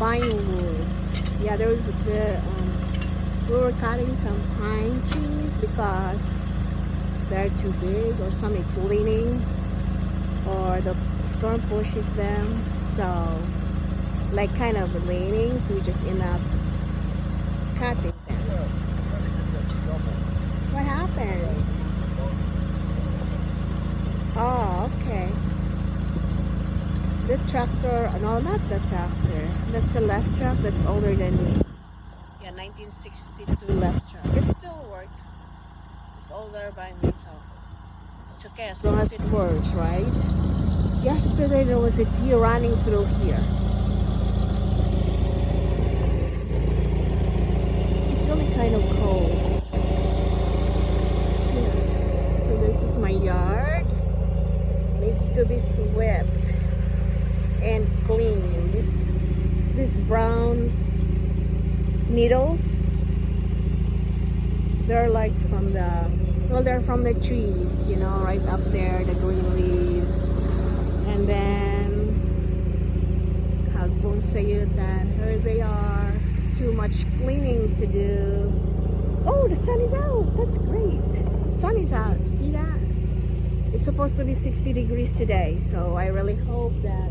pine woods. Yeah, we were cutting some pine trees because they're too big, or some it's leaning, or the storm pushes them. So, like kind of leaning, so we just end up cutting them. What happened? Oh, okay. The tractor, no, not the tractor. That's the left truck that's older than me. Yeah, 1962 left truck. It still works. It's older by me, so it's okay as long as it works, right? Yesterday there was a deer running through here. It's really kind of cold. Yeah. So this is my yard. Needs to be swept and clean. This brown needles, they're like from they're from the trees, you know, right up there, the green leaves. And then Hagbon Sayutan, here they are. Too much cleaning to do. Oh, the sun is out. That's great. The sun is out. You see that? It's supposed to be 60 degrees today, so I really hope that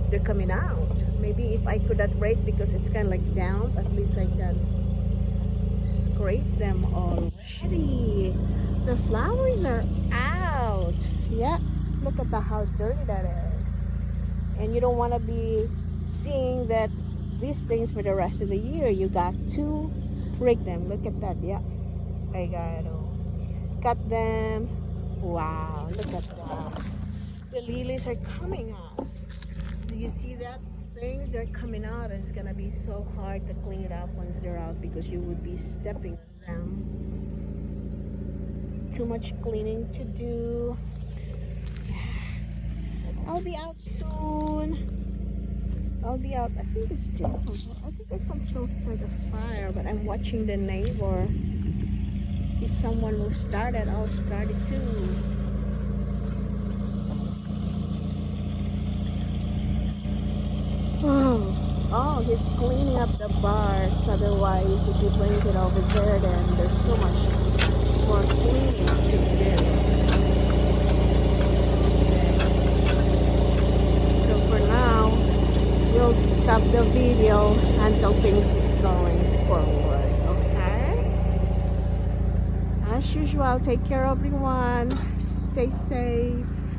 they're coming out. Maybe if I could not break because it's kind of like damp, at least I can scrape them already. The flowers are out. Yeah, look at how dirty that is. And you don't want to be seeing that these things for the rest of the year. You got to rake them. Look at that. Yeah, I got to cut them. Wow, look at that. The lilies are coming out. Do you see that? Things they're coming out. It's gonna be so hard to clean it up once they're out because you would be stepping on them. Too much cleaning to do. I'll be out soon. I'll be out. I think it's dim. I think I can still start a fire, but I'm watching the neighbor. If someone will start it, I'll start it too. Oh, he's cleaning up the barks. Otherwise, if you bring it over there, then there's so much more cleaning to do. So for now, we'll stop the video until things is going forward. Okay? As usual, take care everyone. Stay safe.